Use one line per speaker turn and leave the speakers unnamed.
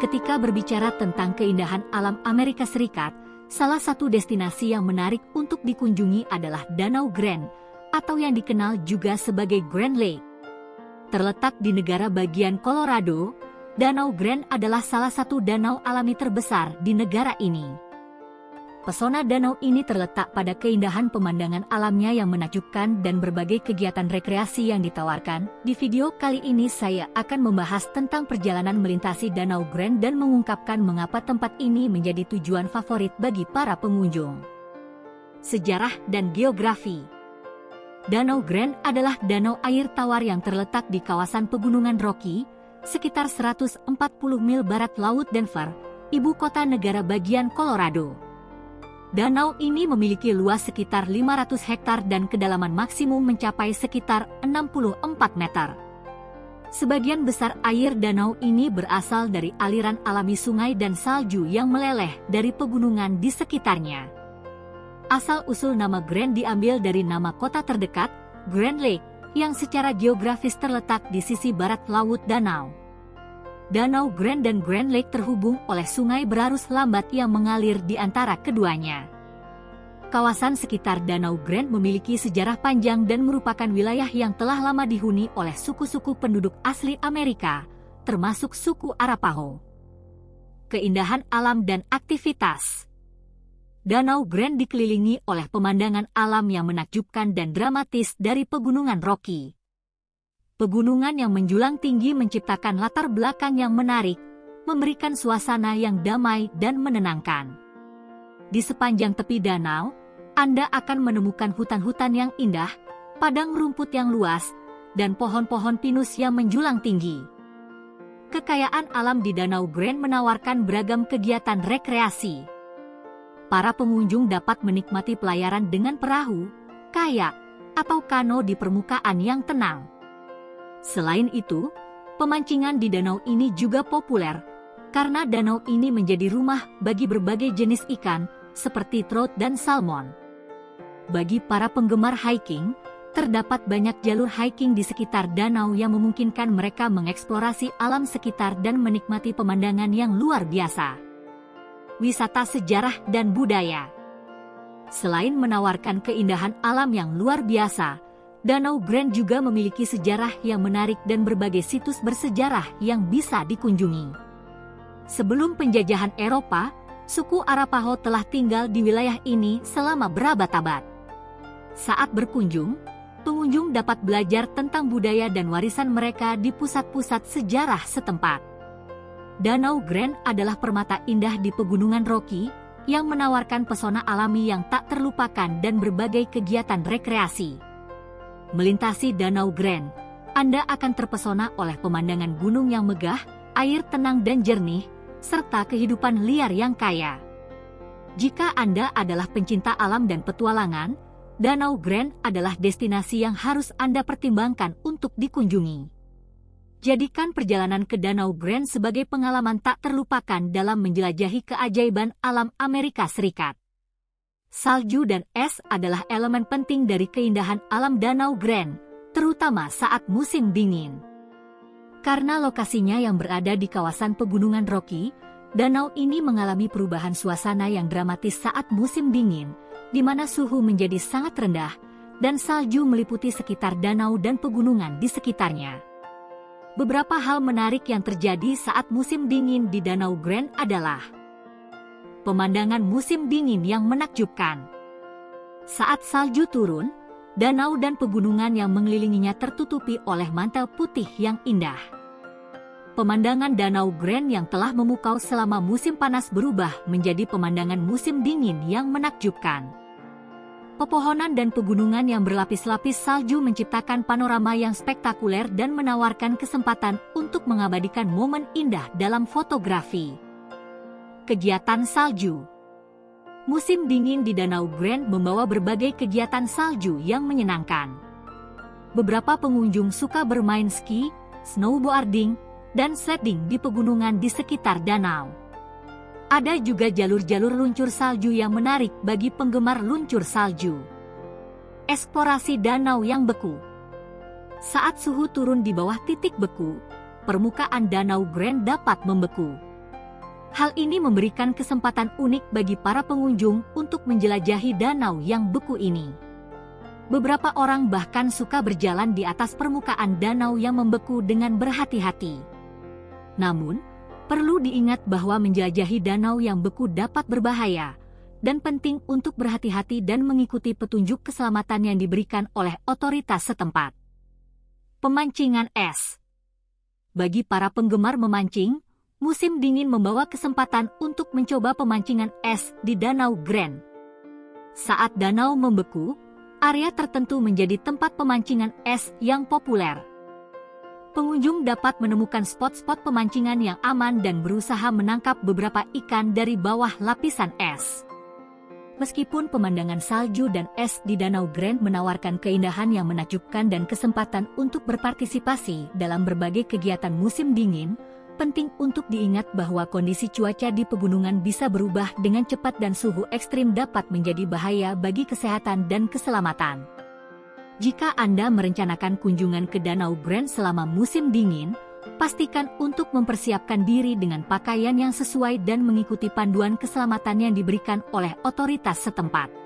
Ketika berbicara tentang keindahan alam Amerika Serikat, salah satu destinasi yang menarik untuk dikunjungi adalah Danau Grand, atau yang dikenal juga sebagai Grand Lake. Terletak di negara bagian Colorado, Danau Grand adalah salah satu danau alami terbesar di negara ini. Pesona danau ini terletak pada keindahan pemandangan alamnya yang menakjubkan dan berbagai kegiatan rekreasi yang ditawarkan. Di video kali ini saya akan membahas tentang perjalanan melintasi Danau Grand dan mengungkapkan mengapa tempat ini menjadi tujuan favorit bagi para pengunjung. Sejarah dan geografi. Danau Grand adalah danau air tawar yang terletak di kawasan Pegunungan Rocky, sekitar 140 mil barat Laut Denver, ibu kota negara bagian Colorado. Danau ini memiliki luas sekitar 500 hektar dan kedalaman maksimum mencapai sekitar 64 meter. Sebagian besar air danau ini berasal dari aliran alami sungai dan salju yang meleleh dari pegunungan di sekitarnya. Asal-usul nama Grand diambil dari nama kota terdekat, Grand Lake, yang secara geografis terletak di sisi barat laut danau. Danau Grand dan Grand Lake terhubung oleh sungai berarus lambat yang mengalir di antara keduanya. Kawasan sekitar Danau Grand memiliki sejarah panjang dan merupakan wilayah yang telah lama dihuni oleh suku-suku penduduk asli Amerika, termasuk suku Arapaho. Keindahan alam dan aktivitas. Danau Grand dikelilingi oleh pemandangan alam yang menakjubkan dan dramatis dari Pegunungan Rocky. Pegunungan yang menjulang tinggi menciptakan latar belakang yang menarik, memberikan suasana yang damai dan menenangkan. Di sepanjang tepi danau, Anda akan menemukan hutan-hutan yang indah, padang rumput yang luas, dan pohon-pohon pinus yang menjulang tinggi. Kekayaan alam di Danau Grand menawarkan beragam kegiatan rekreasi. Para pengunjung dapat menikmati pelayaran dengan perahu, kayak, atau kano di permukaan yang tenang. Selain itu, pemancingan di danau ini juga populer, karena danau ini menjadi rumah bagi berbagai jenis ikan, seperti trout dan salmon. Bagi para penggemar hiking, terdapat banyak jalur hiking di sekitar danau yang memungkinkan mereka mengeksplorasi alam sekitar dan menikmati pemandangan yang luar biasa. Wisata sejarah dan budaya. Selain menawarkan keindahan alam yang luar biasa, Danau Grand juga memiliki sejarah yang menarik dan berbagai situs bersejarah yang bisa dikunjungi. Sebelum penjajahan Eropa, suku Arapaho telah tinggal di wilayah ini selama berabad-abad. Saat berkunjung, pengunjung dapat belajar tentang budaya dan warisan mereka di pusat-pusat sejarah setempat. Danau Grand adalah permata indah di Pegunungan Rocky yang menawarkan pesona alami yang tak terlupakan dan berbagai kegiatan rekreasi. Melintasi Danau Grand, Anda akan terpesona oleh pemandangan gunung yang megah, air tenang dan jernih, serta kehidupan liar yang kaya. Jika Anda adalah pencinta alam dan petualangan, Danau Grand adalah destinasi yang harus Anda pertimbangkan untuk dikunjungi. Jadikan perjalanan ke Danau Grand sebagai pengalaman tak terlupakan dalam menjelajahi keajaiban alam Amerika Serikat. Salju dan es adalah elemen penting dari keindahan alam Danau Grand, terutama saat musim dingin. Karena lokasinya yang berada di kawasan Pegunungan Rocky, danau ini mengalami perubahan suasana yang dramatis saat musim dingin, di mana suhu menjadi sangat rendah, dan salju meliputi sekitar danau dan pegunungan di sekitarnya. Beberapa hal menarik yang terjadi saat musim dingin di Danau Grand adalah pemandangan musim dingin yang menakjubkan. Saat salju turun, danau dan pegunungan yang mengelilinginya tertutupi oleh mantel putih yang indah. Pemandangan Danau Grand yang telah memukau selama musim panas berubah menjadi pemandangan musim dingin yang menakjubkan. Pepohonan dan pegunungan yang berlapis-lapis salju menciptakan panorama yang spektakuler dan menawarkan kesempatan untuk mengabadikan momen indah dalam fotografi. Kegiatan salju. Musim dingin di Danau Grand membawa berbagai kegiatan salju yang menyenangkan. Beberapa pengunjung suka bermain ski, snowboarding, dan sledding di pegunungan di sekitar danau. Ada juga jalur-jalur luncur salju yang menarik bagi penggemar luncur salju. Eksplorasi danau yang beku. Saat suhu turun di bawah titik beku, permukaan Danau Grand dapat membeku. Hal ini memberikan kesempatan unik bagi para pengunjung untuk menjelajahi danau yang beku ini. Beberapa orang bahkan suka berjalan di atas permukaan danau yang membeku dengan berhati-hati. Namun, perlu diingat bahwa menjelajahi danau yang beku dapat berbahaya, dan penting untuk berhati-hati dan mengikuti petunjuk keselamatan yang diberikan oleh otoritas setempat. Pemancingan es. Bagi para penggemar memancing, musim dingin membawa kesempatan untuk mencoba pemancingan es di Danau Grand. Saat danau membeku, area tertentu menjadi tempat pemancingan es yang populer. Pengunjung dapat menemukan spot-spot pemancingan yang aman dan berusaha menangkap beberapa ikan dari bawah lapisan es. Meskipun pemandangan salju dan es di Danau Grand menawarkan keindahan yang menakjubkan dan kesempatan untuk berpartisipasi dalam berbagai kegiatan musim dingin, penting untuk diingat bahwa kondisi cuaca di pegunungan bisa berubah dengan cepat dan suhu ekstrim dapat menjadi bahaya bagi kesehatan dan keselamatan. Jika Anda merencanakan kunjungan ke Danau Grand selama musim dingin, pastikan untuk mempersiapkan diri dengan pakaian yang sesuai dan mengikuti panduan keselamatan yang diberikan oleh otoritas setempat.